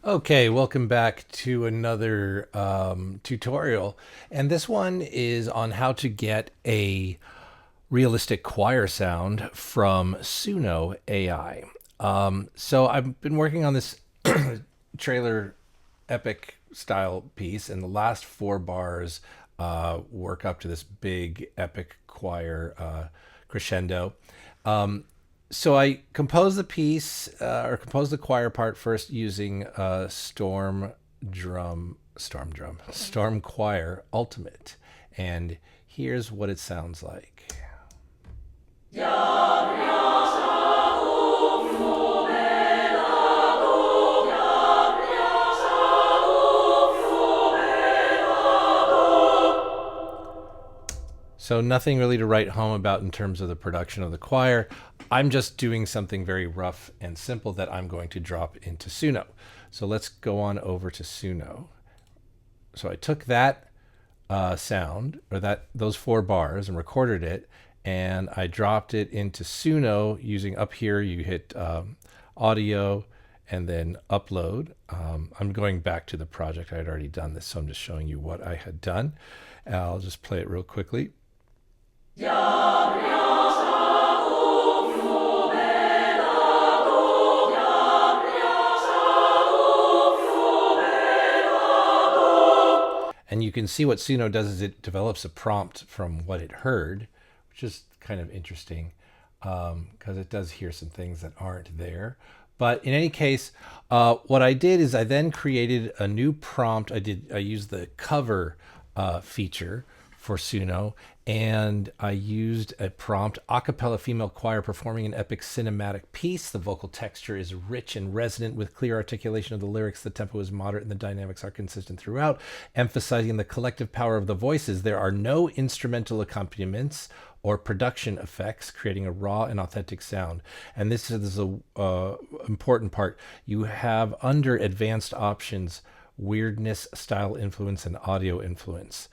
Okay, welcome back to another tutorial. And this one is on how to get a realistic choir sound from Suno AI. So I've been working on this trailer epic style piece, and the last four bars work up to this big epic choir crescendo. So I composed the piece or composed the choir part first using Storm Choir Ultimate, and here's what it sounds like. So nothing really to write home about in terms of the production of the choir. I'm just doing something very rough and simple that I'm going to drop into Suno. So let's go on over to Suno. So I took that sound, or those four bars, and recorded it, and I dropped it into Suno using up here. You hit audio and then upload. I'm going back to the project. I had already done this, so I'm just showing you what I had done. I'll just play it real quickly. And you can see what Suno does is it develops a prompt from what it heard, which is kind of interesting because it does hear some things that aren't there. But in any case, what I did is I then created a new prompt. I used the cover feature for Suno, and I used a prompt: a cappella female choir performing an epic cinematic piece. The vocal texture is rich and resonant with clear articulation of the lyrics. The tempo is moderate and the dynamics are consistent throughout, emphasizing the collective power of the voices. There are no instrumental accompaniments or production effects, creating a raw and authentic sound. And this is the important part. You have under advanced options, weirdness, style influence, and audio influence.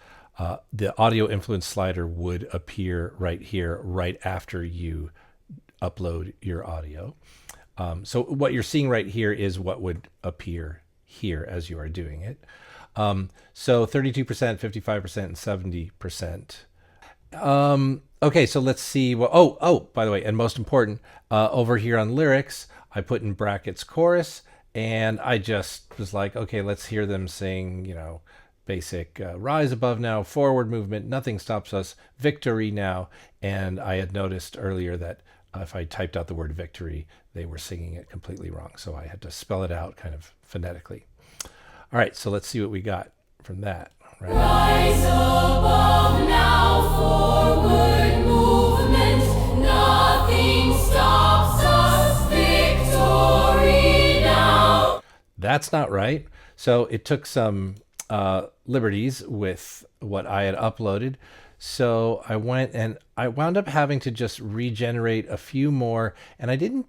The audio influence slider would appear right here, right after you upload your audio. So what you're seeing right here is what would appear here as you are doing it. So 32%, 55%, and 70%. Okay, so let's see. Well, by the way, and most important, over here on lyrics, I put in brackets chorus, and I just was like, okay, let's hear them sing, basic rise above now, forward movement, nothing stops us, victory now. And I had noticed earlier that if I typed out the word victory, they were singing it completely wrong. So I had to spell it out kind of phonetically. All right, so let's see what we got from that. Right? Rise above now, forward movement, nothing stops us, victory now. That's not right. So it took some liberties with what I had uploaded. So I went and I wound up having to just regenerate a few more, and I didn't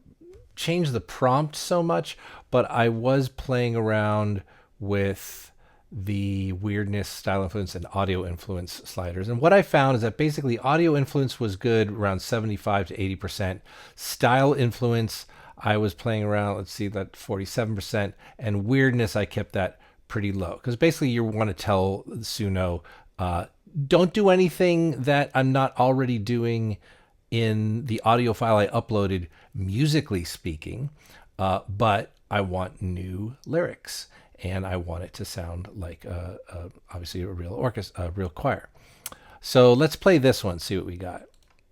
change the prompt so much, but I was playing around with the weirdness, style influence, and audio influence sliders. And what I found is that basically audio influence was good around 75 to 80%. Style influence, I was playing around, let's see, that 47%. And weirdness, I kept that pretty low, because basically you want to tell Suno, don't do anything that I'm not already doing in the audio file I uploaded, musically speaking, but I want new lyrics, and I want it to sound like obviously a real orchestra, a real choir. So let's play this one, see what we got.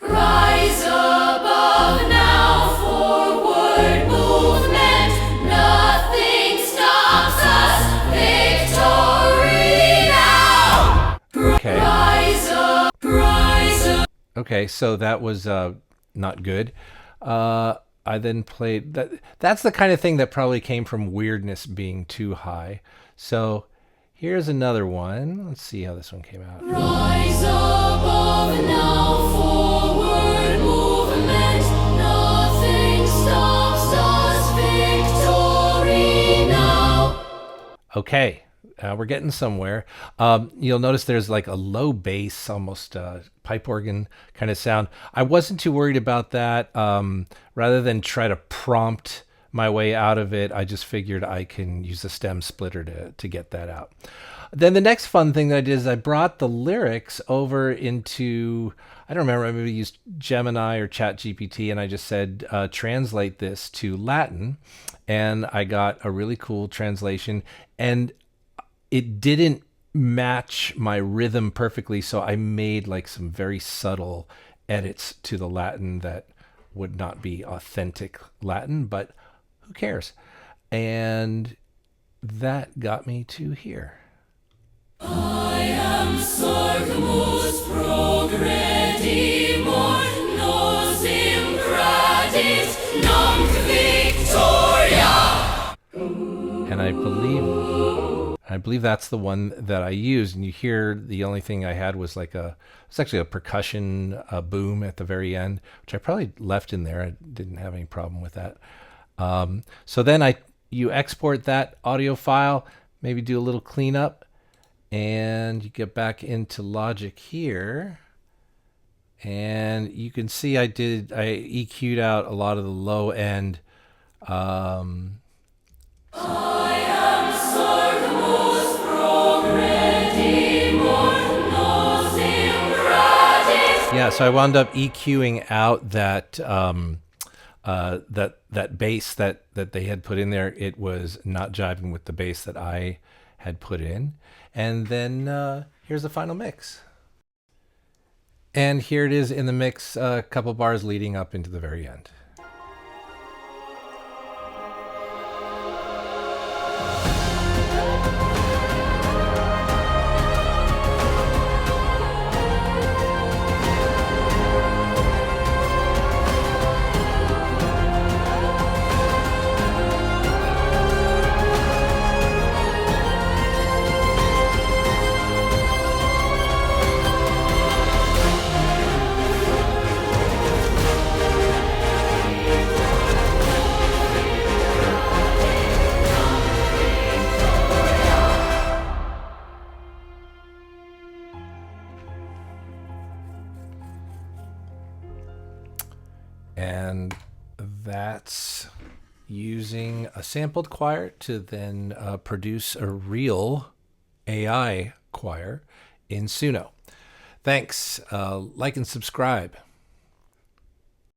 Rise above now, forward movement, nothing stops us, victory now. Okay. Rise up, rise up. Okay, so that was not good. I then played that. That's the kind of thing that probably came from weirdness being too high. So here's another one. Let's see how this one came out. Rise above now, forward movement, nothing stops us, victory now. Okay, we're getting somewhere. You'll notice there's like a low bass, almost pipe organ kind of sound. I wasn't too worried about that. Rather than try to prompt my way out of it, I just figured I can use a stem splitter to get that out. Then the next fun thing that I did is I brought the lyrics over into, I don't remember, I maybe used Gemini or ChatGPT, and I just said, translate this to Latin. And I got a really cool translation. And it didn't match my rhythm perfectly, so I made like some very subtle edits to the Latin that would not be authentic Latin, but who cares? And that got me to here. I am sorgmus progredimor, nos impradit, nunc victoria. And I believe that's the one that I used. And you hear the only thing I had was it's actually a percussion boom at the very end, which I probably left in there. I didn't have any problem with that. So then you export that audio file, maybe do a little cleanup, and you get back into Logic here. And you can see I EQ'd out a lot of the low end. Yeah, so I wound up EQing out that that bass that they had put in there. It was not jiving with the bass that I had put in. And then here's the final mix. And here it is in the mix, a couple bars leading up into the very end. And that's using a sampled choir to then produce a real AI choir in Suno. Thanks. Like and subscribe.